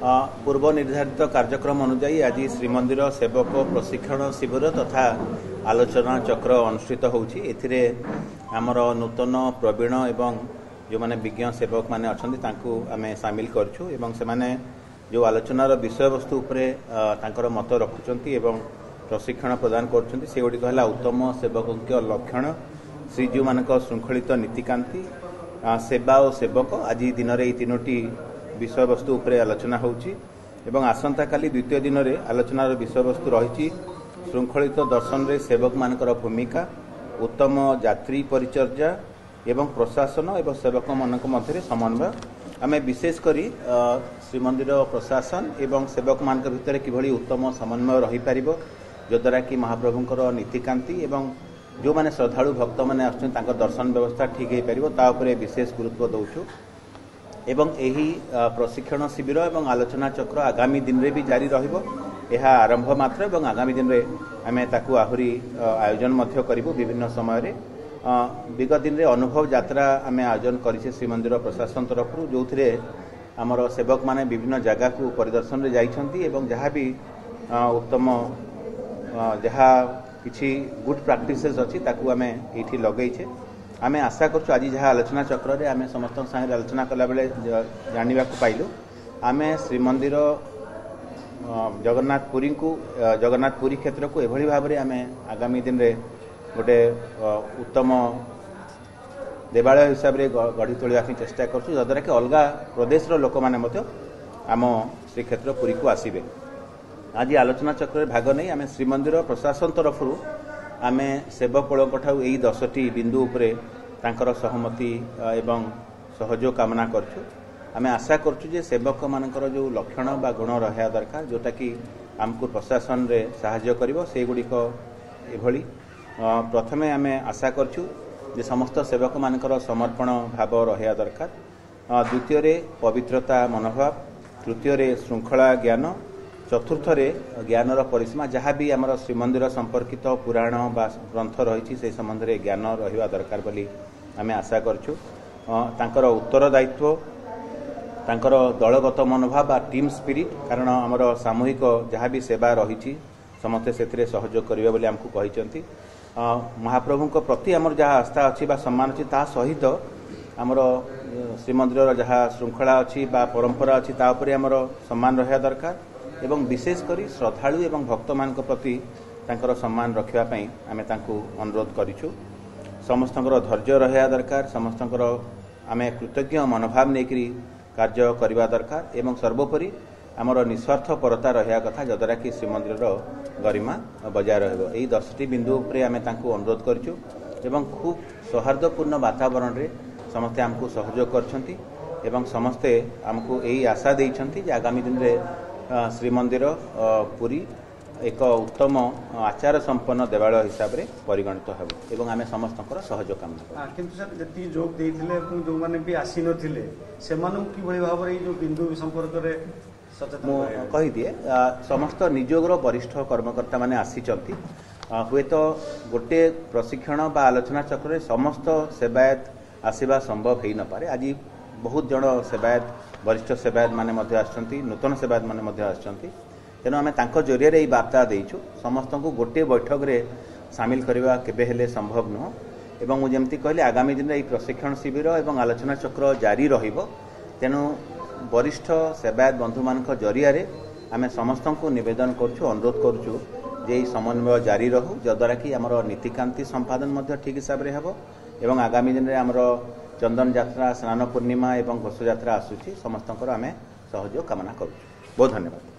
पूर्व निर्धारित कार्यक्रम अनुजाई आज श्रीमंदिर सेवक प्रशिक्षण शिविर तथा आलोचना चक्र अनुष्ठित होउछि। एथिरे आमर नूतन प्रवीण एवं जो माने विज्ञ सेवक माने अछंती तांकु आमे शामिल करछु एवं से माने जो आलोचनार विषय वस्तु उपरे तांकर मत रखुचंती एवं प्रशिक्षण प्रदान करछंती से गुडी कहला उत्तम सेवकक लक्षण श्रीजू मानक श्रृंखलित नीतिकांति सेवा और सेवक आज दिन में तीनोटी विषय वस्तु उपरे आलोचना होउछि एवं आसंता काली द्वितीय दिन में आलोचनार विषय वस्तु रही श्रृंखलित दर्शन रे सेवक मानकर भूमिका उत्तम यात्री परिचर्या एवं प्रशासन एवं सेवक मानक मध्य समन्वय आमे विशेष करी श्रीमंदिर प्रशासन एवं सेवक मानक भितर किभली उत्तम समन्वय रही पारिबो जद्वारा कि महाप्रभुंकर नीतिकांति एवं जो माने श्रद्धालु भक्त मैंने आसुछन तांकर दर्शन व्यवस्था ठीक हो पारिबो ता उपरे विशेष गुरुत्व दउछु एवं एही प्रशिक्षण शिविर एवं आलोचना चक्र आगामी दिन रे भी जारी रहिबो। यह आरंभ मात्र एवं आगामी दिन रे आमे ताकू आहुरी आयोजन मध्य करिबो। विभिन्न समय रे विगत दिन रे अनुभव यात्रा आमे आयोजन करिसे श्रीमंदिर प्रशासन तरफ जो थिरे हमर सेवक माने विभिन्न जगह को परिदर्शन रे जाइछंती एवं जहाँ भी उत्तम जहाँ किछि गुड प्रैक्टिसेस अछि ताकू आमे एठी लगैछे। आमे आशा करछु आज जहाँ आलोचना चक्र रे आमे समस्त संगे आलोचना कला बेले जानिबा को पाइलु आमे श्रीमंदिर जगन्नाथपुरी को जगन्नाथपुरी क्षेत्र को एभली भाव रे आमे आगामी दिन रे गोटे उत्तम देवालय हिसाब रे गढ़ी तोलिया चेष्टा करछु जद्वारा कि अलगा प्रदेश रो लोक माने मते आम श्री क्षेत्र पुरी को आसीबे। आज आलोचना चक्र भाग नहीं आमे श्रीमंदिर प्रशासन तरफ आमे सेवक ठाऊ यही 10टी बिंदु उपरे तांकर सहमति एवं सहयोग कामना करछु। आमे आशा करछु जे सेवक मानकर जो लक्षण बा गुण रहा दरकार जोटा कि आमको प्रशासन रे सहायता करिवो से गुडिक एभली प्रथमे आमे आशा करछु जे समस्त सेवक मानकर समर्पण भाव रहा दरकार। द्वितीय रे पवित्रता मनोभाव, तृतीय रे श्रृंखला ज्ञान, चतुर्थ रे ज्ञानर परिसीमा जहाँ भी आमर श्रीमंदिर संपर्कित पुराण बा ग्रंथ रही से संबंध में ज्ञान रहा दरकार बोली आमे आशा करछु। तांकर उत्तरदायित्व तांकर दलगत मनोभाव बा टीम स्पिरिट कारण आमर सामूहिक जहाँ भी सेवा रही समस्ते से सहयोग करिवे बोली हमको कहिसंती। महाप्रभु प्रति आमर जहाँ आस्था अच्छी बा सम्मान अच्छी ता सहित आमर श्रीमंदिर जहाँ श्रृंखला अच्छी बा परंपरा अच्छी ता उपरे आमर सम्मान रहा दरकार एवं विशेष करी श्रद्धालु एवं भक्त मान प्रति तांकर सम्मान रखिबा पई आमे तांको अनुरोध करिछु। समस्तଙ୍କର धैर्य रहा दरकार, समस्तଙ୍କର आमे कृतज्ञ मनोभाव नेकरी कार्य करबा दरकार एवं सर्वोपरि आमर निस्वार्थ परता रहा कथा जद्वारा कि श्रीमंदिर गरिमा बजाय रहिबो। एही 10टी बिंदु उपरे आमे तांको अनुरोध करिछु एवं खूब सौहार्दपूर्ण वातावरण रे समस्ते हमको सहयोग करछंती एवं समस्ते हमको एही आशा देइछंती जे आगामी दिन रे श्रीमंदिर पुरी एक उत्तम आचार संपन्न देवालय हिसाब रे परिगणित हेबो एवं आमे समस्तଙ୍କର सहयोग कामना किंतु सर जति जोग देइथिले जो माने भी आसी नथिले सेमानु कि भली भाव रे जो बिंदु संपर्क रे सचेतन कहि दिए समस्त निजोगर वरिष्ठ कर्मकर्ता माने आसीचंती हुए तो गोटे प्रशिक्षण बा आलोचना चक्र रे समस्त सेवायत आसीबा संभव हेई न पारे। आज बहुत जन सेवायत वरिष्ठ सेवायत माने मध्य आछंती नूतन सेवायत माने मध्य आछंती तेनो आमे तांको जरिया रे वार्ता देइछु समस्त को गोटे बैठक रे शामिल करबा केबे हेले संभव न एवं मु जेमति कहले आगामी दिन रे प्रशिक्षण शिविर एवं आलोचना चक्र जारी रहिबो तेनो वरिष्ठ सेवायत बंधु मानक जरिया रे आमे समस्त को निवेदन करछु अनुरोध करछु जे समन्वय जारी रहू जद्वारा कि हमर नीतिकांति संपादन मध्य ठीक हिसाब रे हेबो एवं आगामी दिन रे हमर चंदन यात्रा स्नान पूर्णिमा एवं घोष यात्रा आसुची समस्त आमे सहयोग कामना करूँ। बहुत धन्यवाद।